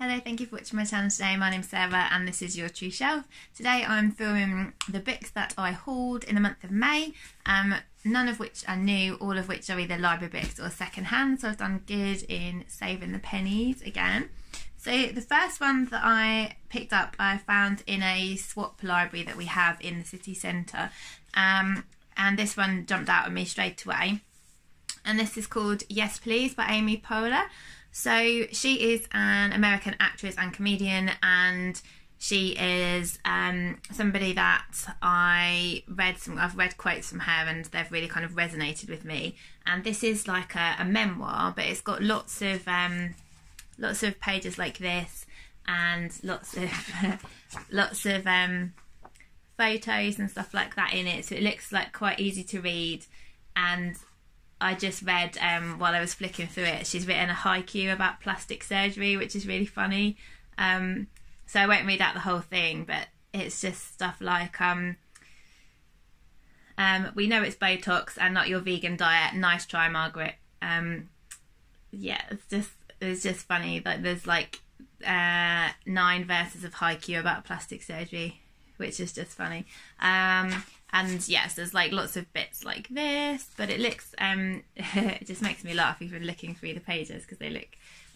Hello, thank you for watching my channel today. My name's Sarah and this is Your True Shelf. Today I'm filming the books that I hauled in the month of May, none of which are new, all of which are either library books or second hand, so I've done good in saving the pennies again. So the first one that I picked up I found in a swap library that we have in the city centre, and this one jumped out at me straight away, and this is called Yes Please by Amy Peohler. So she is an American actress and comedian, and she is somebody that I've read quotes from her and they've really kind of resonated with me. And this is like a memoir, but it's got lots of pages like this and lots of photos and stuff like that in it. So it looks like quite easy to read. And I just read while I was flicking through it, she's written a haiku about plastic surgery, which is really funny. So I won't read out the whole thing, but it's just stuff like we know it's Botox and not your vegan diet. Nice try, Margaret. Yeah, it's just funny. Like there's like 9 verses of haiku about plastic surgery, which is just funny. And yes, there's like lots of bits like this, but it looks it just makes me laugh even looking through the pages because they look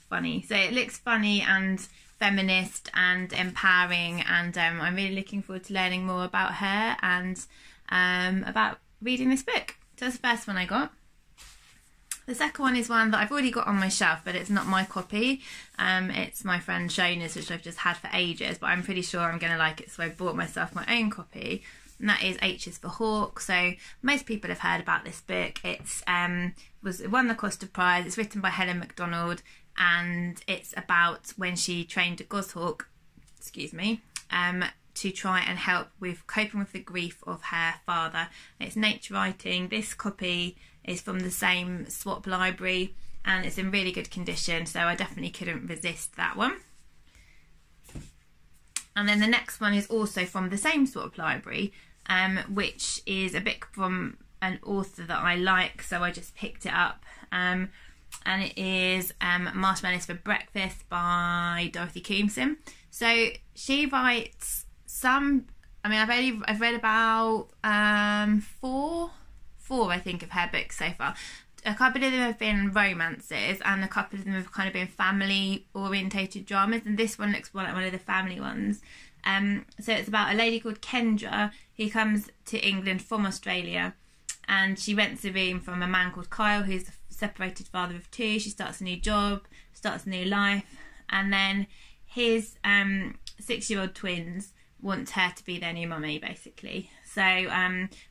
funny. So it looks funny and feminist and empowering, and I'm really looking forward to learning more about her and about reading this book. So that's the first one I got. The second one is one that I've already got on my shelf, but it's not my copy. It's my friend Shona's, which I've just had for ages, but I'm pretty sure I'm going to like it, so I bought myself my own copy. And that is H is for Hawk. So most people have heard about this book. It won the Costa Prize. It's written by Helen Macdonald, and it's about when she trained a goshawk, to try and help with coping with the grief of her father. It's nature writing. This copy is from the same swap library and it's in really good condition, so I definitely couldn't resist that one. And then the next one is also from the same swap library, which is a book from an author that I like, so I just picked it up. And it is Marshmallows for Breakfast by Dorothy Koomson. So she writes some, I mean, I've read about four I think of her books so far. A couple of them have been romances and a couple of them have kind of been family orientated dramas, and this one looks like one of the family ones. So it's about a lady called Kendra who comes to England from Australia, and she rents a room from a man called Kyle, who's a separated father of 2. She starts a new job, starts a new life, and then his 6-year-old twins want her to be their new mummy, basically. So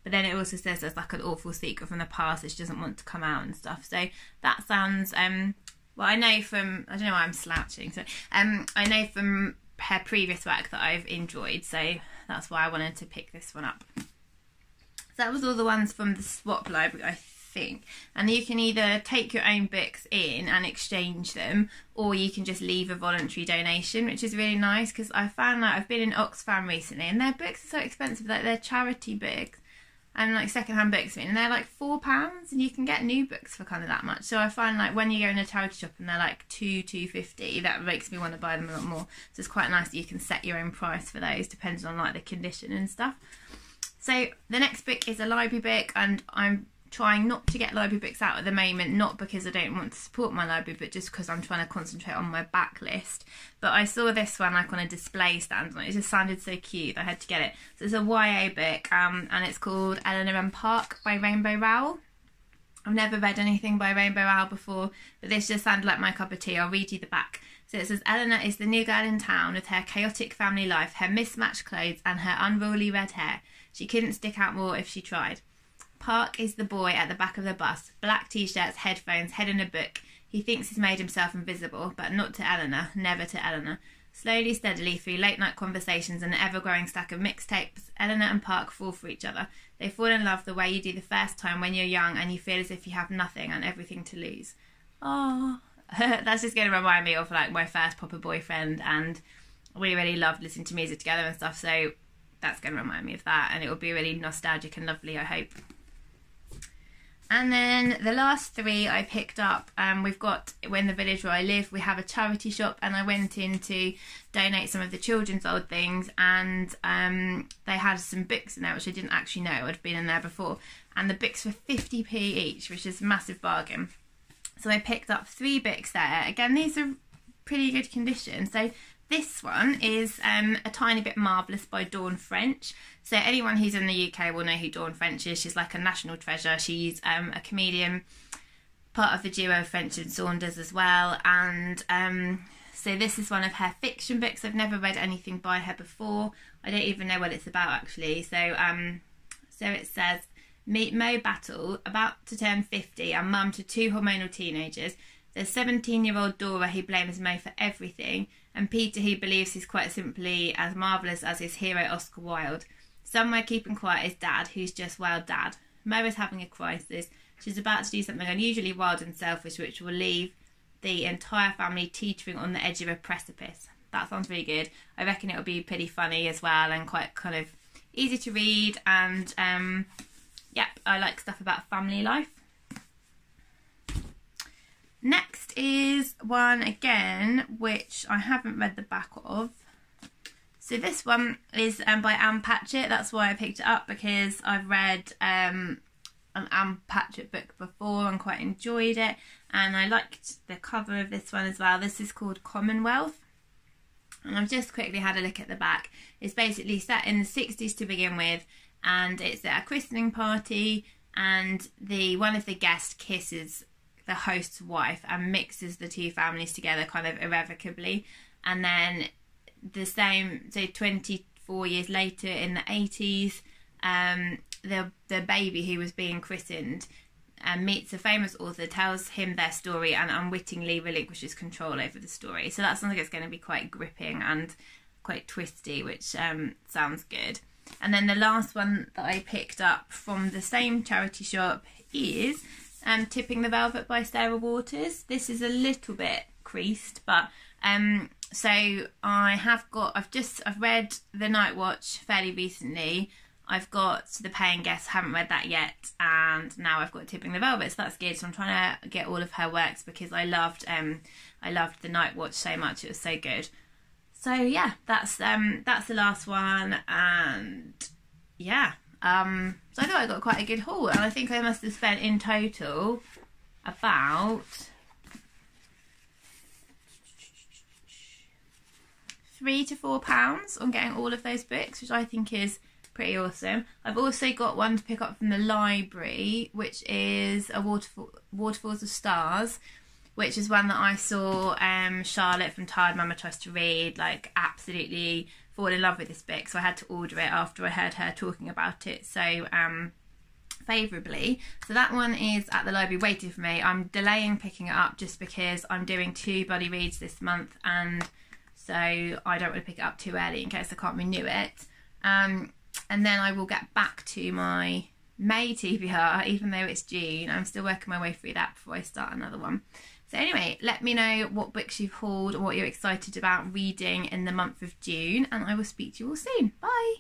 but then it also says there's like an awful secret from the past that she doesn't want to come out and stuff. So that sounds well, I know from, I don't know why I'm slouching, so I know from her previous work that I've enjoyed, so that's why I wanted to pick this one up. So that was all the ones from the swap library, I think. And you can either take your own books in and exchange them, or you can just leave a voluntary donation, which is really nice, because I found that I've been in Oxfam recently and their books are so expensive, like they're charity books and like second-hand books, and they're like £4 and you can get new books for kind of that much. So I find like when you go in a charity shop and they're like £2.50, that makes me want to buy them a lot more. So it's quite nice that you can set your own price for those depending on like the condition and stuff. So the next book is a library book, and I'm trying not to get library books out at the moment, not because I don't want to support my library, but just because I'm trying to concentrate on my backlist. But I saw this one like on a display stand and it just sounded so cute, I had to get it. So it's a YA book, and it's called Eleanor and Park by Rowell. I've never read anything by Rowell before, but this just sounded like my cup of tea. I'll read you the back. So it says, Eleanor is the new girl in town with her chaotic family life, her mismatched clothes and her unruly red hair. She couldn't stick out more if she tried. Park is the boy at the back of the bus, black t-shirts, headphones, head in a book. He thinks he's made himself invisible, but not to Eleanor, never to Eleanor. Slowly, steadily, through late-night conversations and an ever-growing stack of mixtapes, Eleanor and Park fall for each other. They fall in love the way you do the first time when you're young and you feel as if you have nothing and everything to lose. Oh, that's just going to remind me of like my first proper boyfriend, and we really loved listening to music together and stuff, so that's going to remind me of that, and it will be really nostalgic and lovely, I hope. And then the last three I picked up, we've got, in the village where I live, we have a charity shop, and I went in to donate some of the children's old things, and they had some books in there which I didn't actually know, I'd been in there before, and the books were 50p each, which is a massive bargain. So I picked up 3 books there. Again, these are pretty good condition. So this one is a tiny bit Marvellous by Dawn French. So anyone who's in the UK will know who Dawn French is. She's like a national treasure. She's a comedian, part of the duo French and Saunders as well. And so this is one of her fiction books. I've never read anything by her before. I don't even know what it's about actually. So so it says, meet Mo Battle, about to turn 50 and mum to 2 hormonal teenagers. There's 17-year-old Dora who blames Mo for everything, and Peter who believes he's quite simply as marvellous as his hero Oscar Wilde. Somewhere keeping quiet is Dad, who's just wild Dad. Mo is having a crisis. She's about to do something unusually wild and selfish which will leave the entire family teetering on the edge of a precipice. That sounds really good. I reckon it'll be pretty funny as well, and quite kind of easy to read, and yep, I like stuff about family life. Next is one again which I haven't read the back of. So this one is by Ann Patchett. That's why I picked it up, because I've read an Ann Patchett book before and quite enjoyed it, and I liked the cover of this one as well. This is called Commonwealth, and I've just quickly had a look at the back. It's basically set in the 60s to begin with, and it's at a christening party, and one of the guests kisses the host's wife and mixes the 2 families together kind of irrevocably. And then the same, so 24 years later in the 80s, the baby who was being christened meets a famous author, tells him their story, and unwittingly relinquishes control over the story. So that sounds like it's going to be quite gripping and quite twisty, which sounds good. And then the last one that I picked up from the same charity shop is Tipping the Velvet by Sarah Waters. This is a little bit creased, but so I've read The Night Watch fairly recently. I've got The Paying Guest, haven't read that yet, and now I've got Tipping the Velvet, so that's good. So I'm trying to get all of her works, because I loved The Night Watch so much. It was so good. So yeah, that's the last one, and yeah. So I thought I got quite a good haul, and I think I must have spent in total about £3 to £4 on getting all of those books, which I think is pretty awesome. I've also got one to pick up from the library, which is a Waterfalls of Stars, which is one that I saw Charlotte from Tired Mama Tries to Read like absolutely fall in love with this book, so I had to order it after I heard her talking about it so favourably. So that one is at the library waiting for me. I'm delaying picking it up just because I'm doing 2 buddy reads this month, and so I don't want to pick it up too early in case I can't renew it. And then I will get back to my May TBR, even though it's June. I'm still working my way through that before I start another one. So anyway, let me know what books you've hauled and what you're excited about reading in the month of June, and I will speak to you all soon. Bye!